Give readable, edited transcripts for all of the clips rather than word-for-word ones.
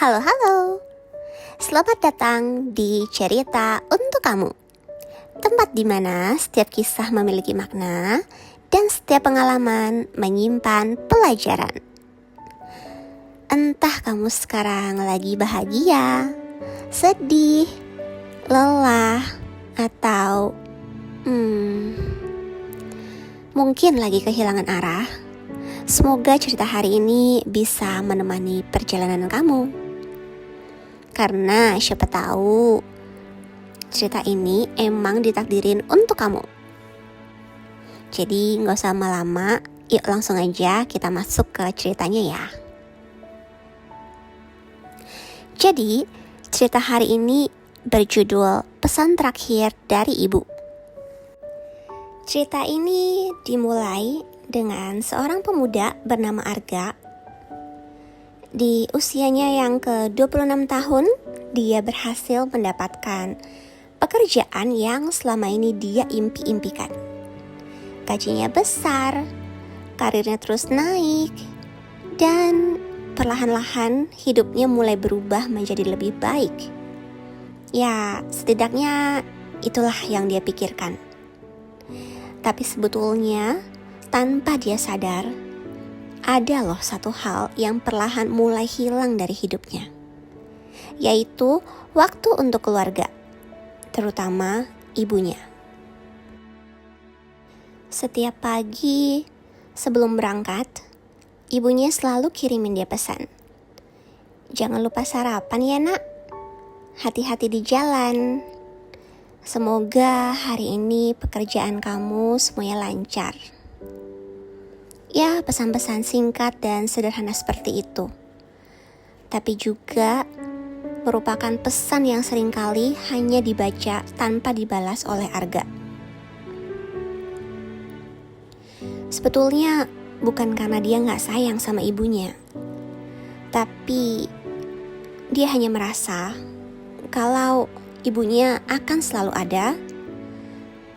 Halo, halo. Selamat datang di Cerita Untuk Kamu. Tempat di mana setiap kisah memiliki makna dan setiap pengalaman menyimpan pelajaran. Entah kamu sekarang lagi bahagia, sedih, lelah, atau mungkin lagi kehilangan arah. Semoga cerita hari ini bisa menemani perjalanan kamu. Karena siapa tahu cerita ini emang ditakdirin untuk kamu. Jadi gak usah lama-lama, yuk langsung aja kita masuk ke ceritanya ya. Jadi cerita hari ini berjudul Pesan Terakhir dari Ibu. Cerita ini dimulai dengan seorang pemuda bernama Arga. Di usianya yang ke-26 tahun, dia berhasil mendapatkan pekerjaan yang selama ini dia impi-impikan. Gajinya besar, karirnya terus naik, dan perlahan-lahan hidupnya mulai berubah menjadi lebih baik. Ya, setidaknya itulah yang dia pikirkan. Tapi sebetulnya, tanpa dia sadar, ada loh satu hal yang perlahan mulai hilang dari hidupnya, yaitu waktu untuk keluarga, terutama ibunya. Setiap pagi sebelum berangkat, ibunya selalu kirimin dia pesan. Jangan lupa sarapan ya nak, hati-hati di jalan. Semoga hari ini pekerjaan kamu semuanya lancar. Ya, pesan-pesan singkat dan sederhana seperti itu. Tapi juga merupakan pesan yang seringkali hanya dibaca tanpa dibalas oleh Arga. Sebetulnya bukan karena dia gak sayang sama ibunya, tapi dia hanya merasa kalau ibunya akan selalu ada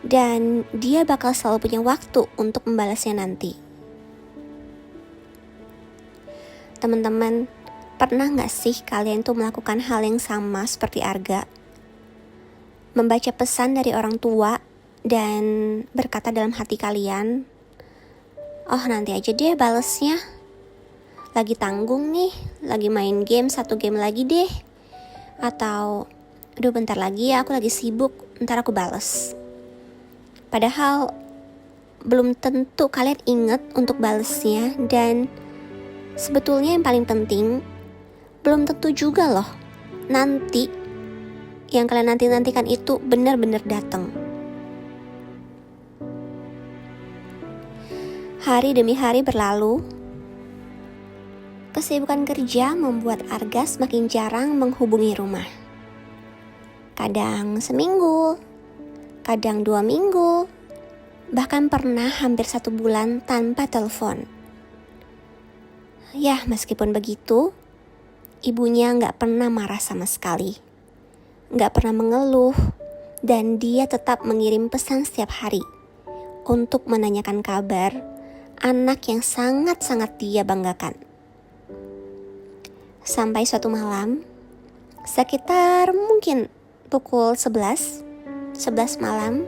dan dia bakal selalu punya waktu untuk membalasnya nanti. Teman-teman, pernah gak sih kalian tuh melakukan hal yang sama seperti Arga? Membaca pesan dari orang tua dan berkata dalam hati kalian, oh nanti aja deh balesnya. Lagi tanggung nih, lagi main game, 1 game lagi deh. Atau, aduh bentar lagi ya aku lagi sibuk, ntar aku bales. Padahal belum tentu kalian ingat untuk balesnya, dan sebetulnya yang paling penting, belum tentu juga loh nanti yang kalian nantikan itu benar-benar datang. Hari demi hari berlalu, kesibukan kerja membuat Arga semakin jarang menghubungi rumah. Kadang seminggu, kadang 2 minggu, bahkan pernah hampir 1 bulan tanpa telepon. Ya, meskipun begitu, ibunya gak pernah marah sama sekali. Gak pernah mengeluh, dan dia tetap mengirim pesan setiap hari untuk menanyakan kabar anak yang sangat-sangat dia banggakan. Sampai suatu malam, sekitar mungkin pukul 11 malam,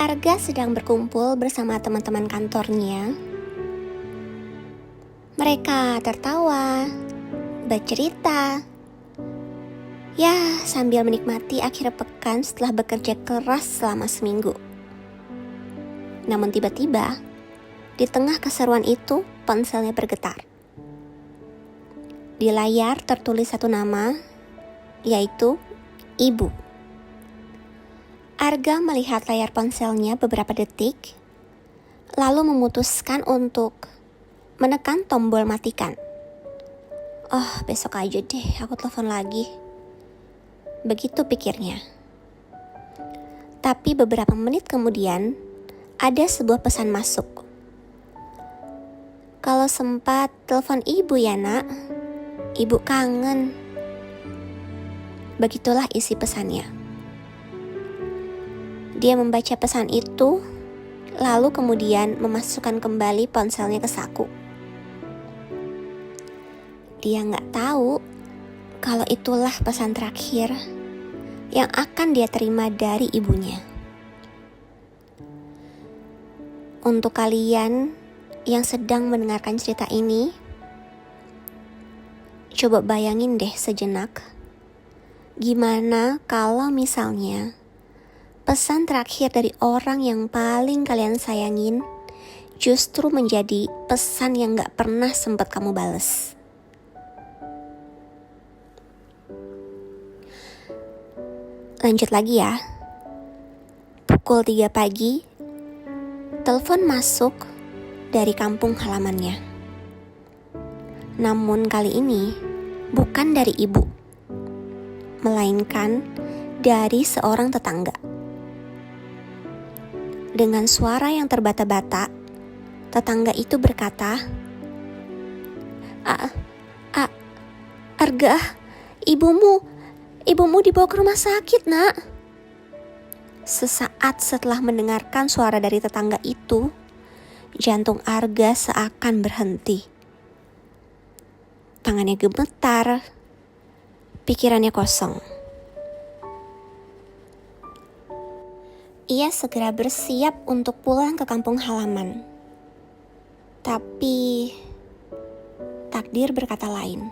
Arga sedang berkumpul bersama teman-teman kantornya. Mereka tertawa, bercerita, ya sambil menikmati akhir pekan setelah bekerja keras selama seminggu. Namun tiba-tiba, di tengah keseruan itu, ponselnya bergetar. Di layar tertulis satu nama, yaitu Ibu. Arga melihat layar ponselnya beberapa detik, lalu memutuskan untuk menekan tombol matikan. Oh, besok aja deh aku telepon lagi. Begitu pikirnya. Tapi beberapa menit kemudian, ada sebuah pesan masuk. Kalau sempat telepon ibu ya nak, ibu kangen. Begitulah isi pesannya. Dia membaca pesan itu, lalu kemudian memasukkan kembali ponselnya ke saku. Dia nggak tahu kalau itulah pesan terakhir yang akan dia terima dari ibunya. Untuk kalian yang sedang mendengarkan cerita ini, coba bayangin deh sejenak, gimana kalau misalnya pesan terakhir dari orang yang paling kalian sayangin justru menjadi pesan yang gak pernah sempat kamu bales. Lanjut lagi ya. Pukul 3 pagi, telepon masuk dari kampung halamannya. Namun kali ini bukan dari ibu, melainkan dari seorang tetangga. Dengan suara yang terbata-bata, tetangga itu berkata, Arga, ibumu dibawa ke rumah sakit, nak." Sesaat setelah mendengarkan suara dari tetangga itu, jantung Arga seakan berhenti. Tangannya gemetar, pikirannya kosong. Ia segera bersiap untuk pulang ke kampung halaman. Tapi takdir berkata lain.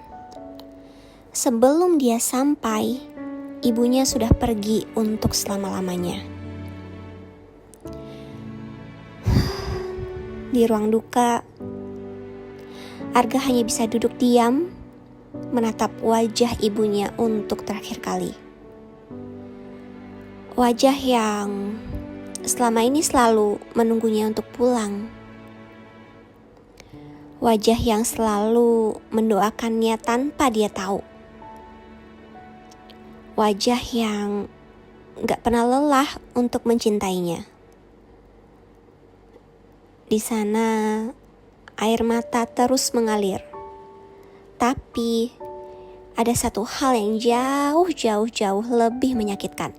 Sebelum dia sampai, ibunya sudah pergi untuk selama-lamanya. Di ruang duka, Arga hanya bisa duduk diam, menatap wajah ibunya untuk terakhir kali. Wajah yang selama ini selalu menunggunya untuk pulang. Wajah yang selalu mendoakannya tanpa dia tahu. Wajah yang gak pernah lelah untuk mencintainya. Di sana, air mata terus mengalir. Tapi, ada satu hal yang jauh lebih menyakitkan.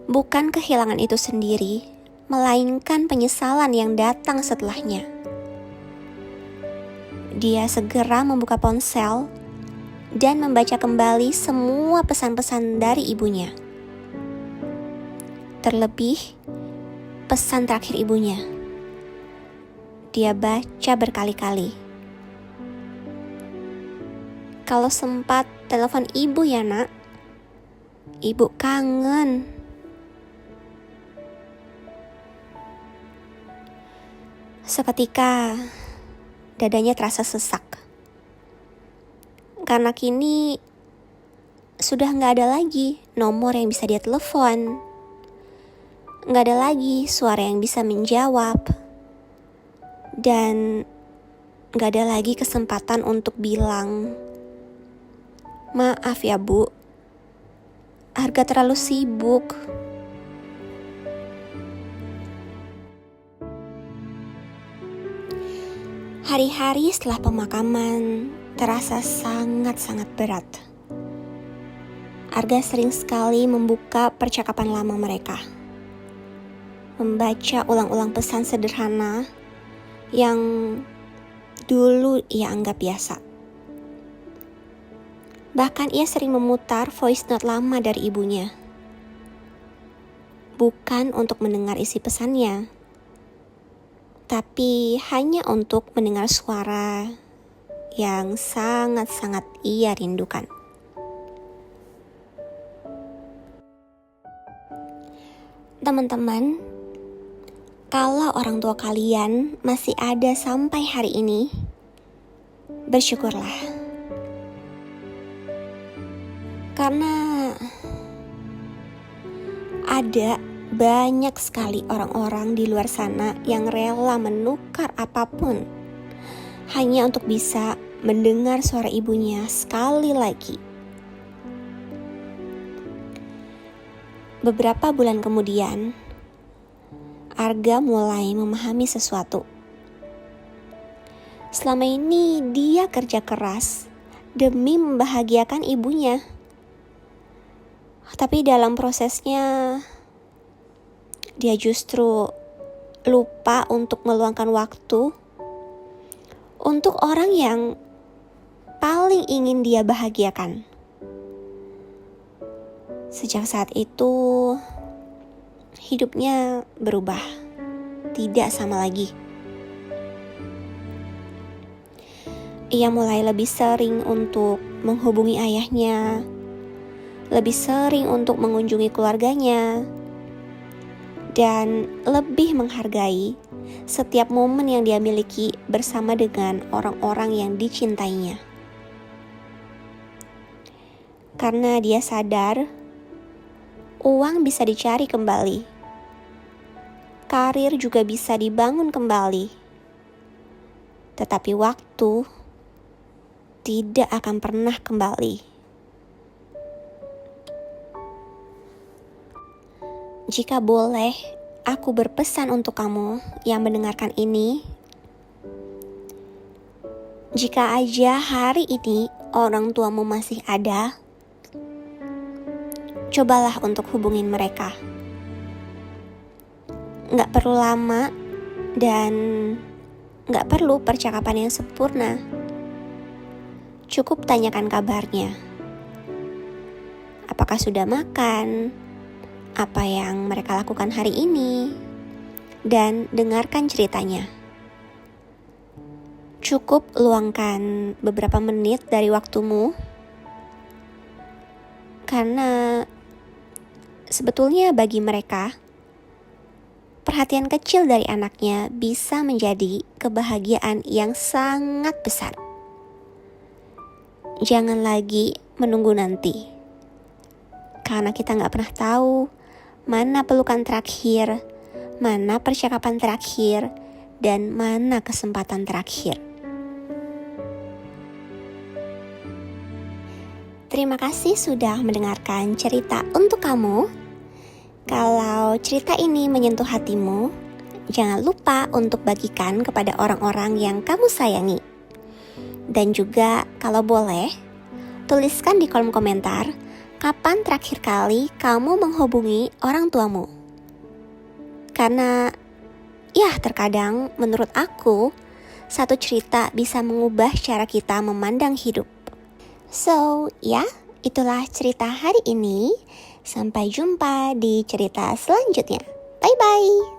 Bukan kehilangan itu sendiri, melainkan penyesalan yang datang setelahnya. Dia segera membuka ponsel dan membaca kembali semua pesan-pesan dari ibunya. Terlebih, pesan terakhir ibunya. Dia baca berkali-kali. "Kalau sempat telepon ibu ya, nak. Ibu kangen." Seketika, dadanya terasa sesak. Karena kini sudah gak ada lagi nomor yang bisa dia telepon. Gak ada lagi suara yang bisa menjawab. Dan gak ada lagi kesempatan untuk bilang, "Maaf ya, Bu. Arga terlalu sibuk." Hari-hari setelah pemakaman terasa sangat-sangat berat. Arga sering sekali membuka percakapan lama mereka. Membaca ulang-ulang pesan sederhana yang dulu ia anggap biasa. Bahkan ia sering memutar voice note lama dari ibunya. Bukan untuk mendengar isi pesannya, tapi hanya untuk mendengar suara yang sangat-sangat ia rindukan. Teman-teman, kalau orang tua kalian masih ada sampai hari ini, bersyukurlah. Karena ada banyak sekali orang-orang di luar sana yang rela menukar apapun hanya untuk bisa mendengar suara ibunya sekali lagi. Beberapa bulan kemudian, Arga mulai memahami sesuatu. Selama ini dia kerja keras demi membahagiakan ibunya. Tapi dalam prosesnya, dia justru lupa untuk meluangkan waktu untuk orang yang paling ingin dia bahagiakan. Sejak saat itu, hidupnya berubah, tidak sama lagi. Ia mulai lebih sering untuk menghubungi ayahnya, lebih sering untuk mengunjungi keluarganya, dan lebih menghargai setiap momen yang dia miliki bersama dengan orang-orang yang dicintainya. Karena dia sadar, uang bisa dicari kembali, karir juga bisa dibangun kembali, tetapi waktu tidak akan pernah kembali. Jika boleh, aku berpesan untuk kamu yang mendengarkan ini. Jika aja hari ini orang tuamu masih ada, cobalah untuk hubungin mereka. Gak perlu lama dan gak perlu percakapan yang sempurna. Cukup tanyakan kabarnya. Apakah sudah makan? Apa yang mereka lakukan hari ini? Dan dengarkan ceritanya. Cukup luangkan beberapa menit dari waktumu. Karena sebetulnya bagi mereka, perhatian kecil dari anaknya bisa menjadi kebahagiaan yang sangat besar. Jangan lagi menunggu nanti, karena kita gak pernah tahu mana pelukan terakhir, mana percakapan terakhir, dan mana kesempatan terakhir. Terima kasih sudah mendengarkan cerita untuk kamu. Kalau cerita ini menyentuh hatimu, jangan lupa untuk bagikan kepada orang-orang yang kamu sayangi. Dan juga kalau boleh, tuliskan di kolom komentar kapan terakhir kali kamu menghubungi orang tuamu. Karena ya terkadang menurut aku, satu cerita bisa mengubah cara kita memandang hidup. So, ya, itulah cerita hari ini. Sampai jumpa di cerita selanjutnya. Bye-bye.